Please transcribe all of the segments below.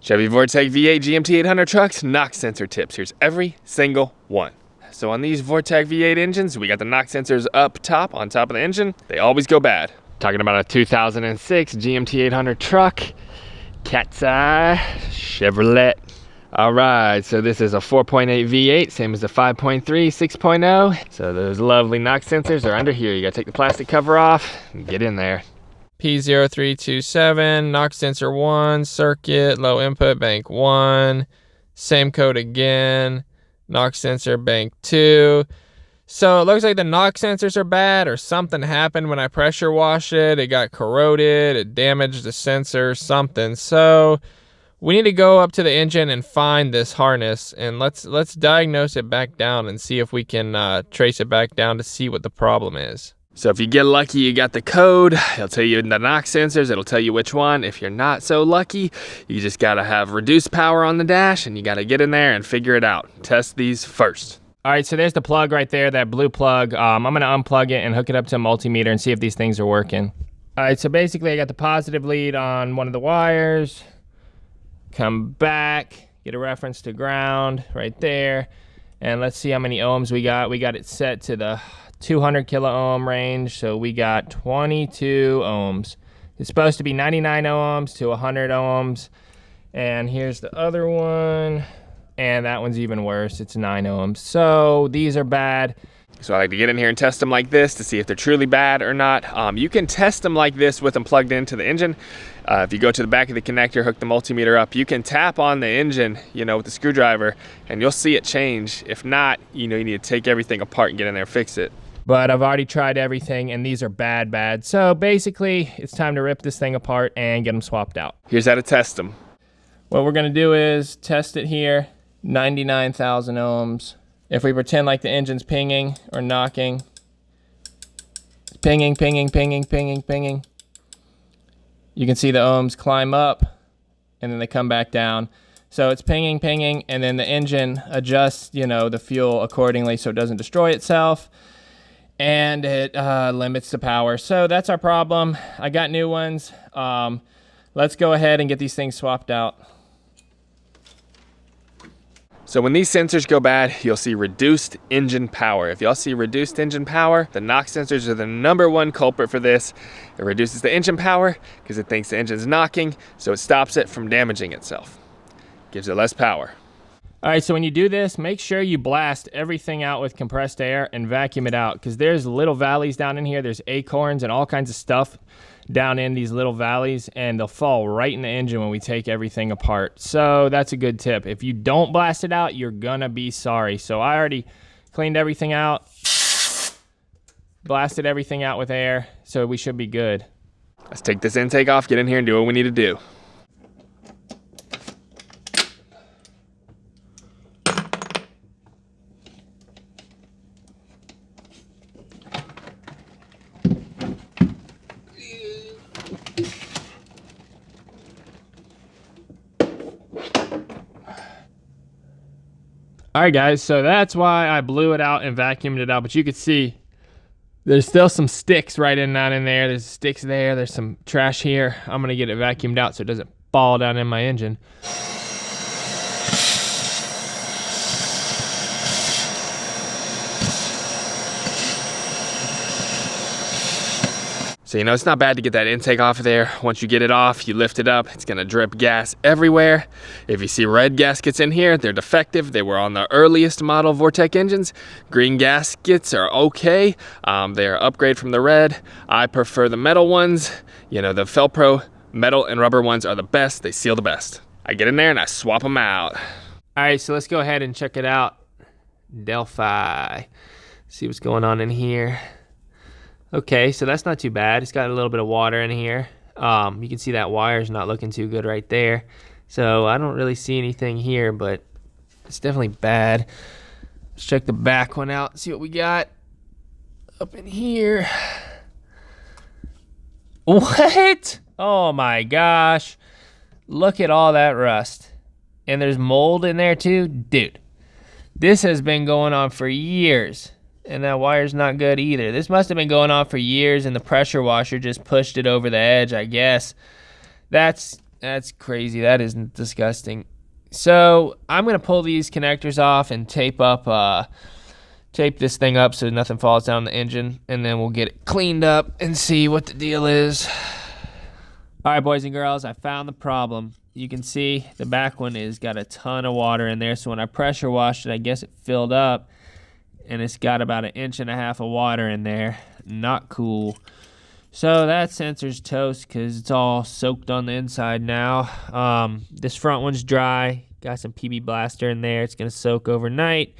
Chevy Vortec V8 GMT 800 trucks, knock sensor tips. Here's every single one. So on these Vortec V8 engines, we got the knock sensors up top, on top of the engine. They always go bad. Talking about a 2006 GMT 800 truck, cat's eye, Chevrolet. All right, so this is a 4.8 V8, same as the 5.3, 6.0. So those lovely knock sensors are under here. You gotta take the plastic cover off and get in there. P0327, knock sensor 1, circuit, low input, bank 1. Same code again, knock sensor, bank 2. So it looks like the knock sensors are bad, or something happened when I pressure washed it. It got corroded, it damaged the sensor, something. So we need to go up to the engine and find this harness, and let's diagnose it back down and see if we can trace it back down to see what the problem is. So if you get lucky, you got the code. It'll tell you the knock sensors. It'll tell you which one. If you're not so lucky, you just gotta have reduced power on the dash, and you gotta get in there and figure it out. Test these first. All right, so there's the plug right there, that blue plug. I'm gonna unplug it and hook it up to a multimeter and see if these things are working. All right, so basically I got the positive lead on one of the wires. Come back, get a reference to ground right there, and let's see how many ohms we got. We got it set to the 200 kilo ohm range, so we got 22 ohms. It's supposed to be 99 ohms to 100 ohms. And here's the other one, and that one's even worse. It's 9 ohms. So these are bad. So I like to get in here and test them like this to see if they're truly bad or not. You can test them like this with them plugged into the engine. If you go to the back of the connector, hook the multimeter up, you can tap on the engine, with the screwdriver, and you'll see it change. If not, you need to take everything apart and get in there and fix it. But I've already tried everything, and these are bad. So basically, it's time to rip this thing apart and get them swapped out. Here's how to test them. What we're gonna do is test it here, 99,000 ohms. If we pretend like the engine's pinging or knocking, it's pinging. You can see the ohms climb up, and then they come back down. So it's pinging, and then the engine adjusts, the fuel accordingly so it doesn't destroy itself. And it limits the power. So that's our problem. I got new ones. Let's go ahead and get these things swapped out. So when these sensors go bad, you'll see reduced engine power. If y'all see reduced engine power, the knock sensors are the #1 culprit for this. It reduces the engine power because it thinks the engine's knocking, so it stops it from damaging itself. Gives it less power. All right, so when you do this, make sure you blast everything out with compressed air and vacuum it out, because there's little valleys down in here. There's acorns and all kinds of stuff down in these little valleys, and they'll fall right in the engine when we take everything apart. So that's a good tip. If you don't blast it out, you're gonna be sorry. So I already cleaned everything out, blasted everything out with air, so we should be good. Let's take this intake off, get in here, and do what we need to do. All right, guys, so that's why I blew it out and vacuumed it out, but you can see there's still some sticks right in down in there. There's sticks there, there's some trash here. I'm gonna get it vacuumed out so it doesn't fall down in my engine. So it's not bad to get that intake off of there. Once you get it off, you lift it up, it's gonna drip gas everywhere. If you see red gaskets in here, they're defective. They were on the earliest model Vortec engines. Green gaskets are okay. They are upgrade from the red. I prefer the metal ones. The Felpro metal and rubber ones are the best. They seal the best. I get in there and I swap them out. All right, so let's go ahead and check it out. Delphi, see what's going on in here. Okay, so that's not too bad. It's got a little bit of water in here. You can see that wire's not looking too good right there. So I don't really see anything here, but it's definitely bad. Let's check the back one out, see what we got up in here. What? Oh my gosh. Look at all that rust. And there's mold in there too. Dude, this has been going on for years. And that wire's not good either. This must have been going on for years, and the pressure washer just pushed it over the edge, I guess. That's That's crazy. That is disgusting. So I'm gonna pull these connectors off and tape this thing up so nothing falls down the engine, and then we'll get it cleaned up and see what the deal is. All right, boys and girls, I found the problem. You can see the back one is got a ton of water in there, so when I pressure washed it, I guess it filled up, and it's got about 1.5 inches of water in there. Not cool. So that sensor's toast because it's all soaked on the inside now. This front one's dry. Got some PB Blaster in there. It's gonna soak overnight.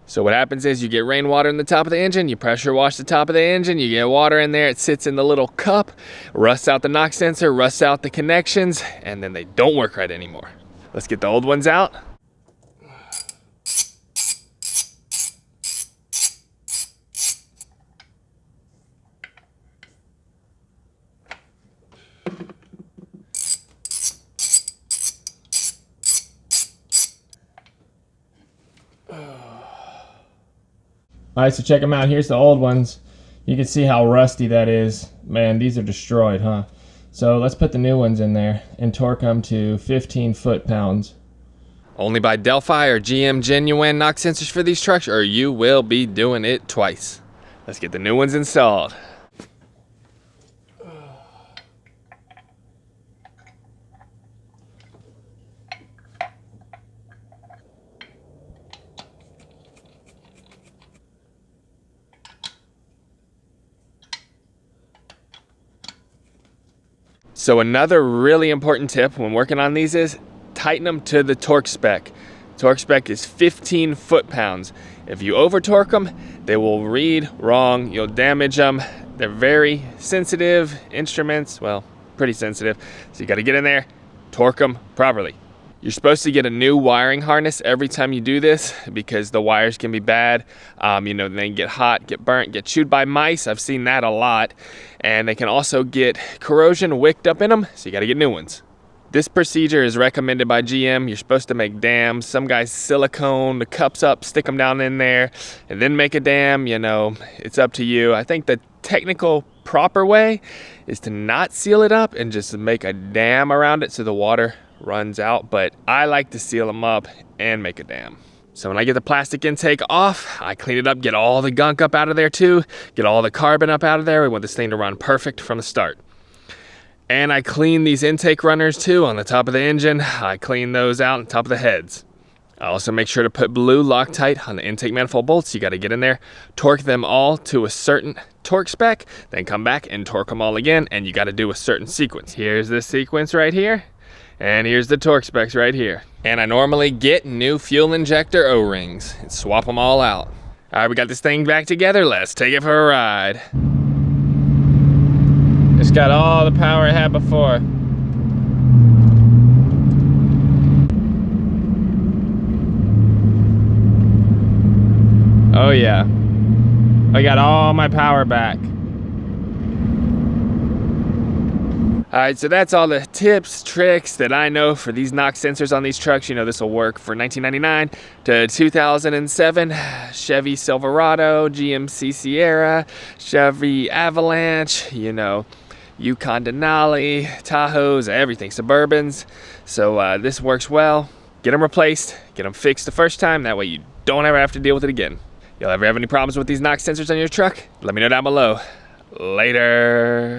So what happens is you get rainwater in the top of the engine, you pressure wash the top of the engine, you get water in there, it sits in the little cup, rusts out the knock sensor, rusts out the connections, and then they don't work right anymore. Let's get the old ones out. All right, so check them out. Here's the old ones. You can see how rusty that is. Man, these are destroyed, huh? So let's put the new ones in there and torque them to 15 foot-pounds. Only buy Delphi or GM genuine knock sensors for these trucks, or you will be doing it twice. Let's get the new ones installed. So another really important tip when working on these is tighten them to the torque spec. Torque spec is 15 foot-pounds. If you over torque them, they will read wrong. You'll damage them. They're very sensitive instruments. Well, pretty sensitive. So you got to get in there, torque them properly. You're supposed to get a new wiring harness every time you do this because the wires can be bad. You know, they can get hot, get burnt, get chewed by mice. I've seen that a lot. And they can also get corrosion wicked up in them, so you gotta get new ones. This procedure is recommended by GM. You're supposed to make dams. Some guys silicone the cups up, stick them down in there, and then make a dam. You know, it's up to you. I think the technical proper way is to not seal it up and just make a dam around it so the water runs out, but I like to seal them up and make a dam. So when I get the plastic intake off, I clean it up, get all the gunk up out of there too, get all the carbon up out of there. We want this thing to run perfect from the start. And I clean these intake runners too on the top of the engine. I clean those out on top of the heads. I also make sure to put blue Loctite on the intake manifold bolts. You got to get in there, torque them all to a certain torque spec, then come back and torque them all again, and you got to do a certain sequence. Here's this sequence right here. And here's the torque specs right here. And I normally get new fuel injector O-rings and swap them all out. All right, we got this thing back together. Let's take it for a ride. It's got all the power it had before. Oh yeah. I got all my power back. All right, so that's all the tips, tricks that I know for these knock sensors on these trucks. You know, this will work for 1999 to 2007, Chevy Silverado, GMC Sierra, Chevy Avalanche, you know, Yukon Denali, Tahoes, everything, Suburbans. So this works well. Get them replaced, get them fixed the first time. That way you don't ever have to deal with it again. You'll ever have any problems with these knock sensors on your truck? Let me know down below. Later.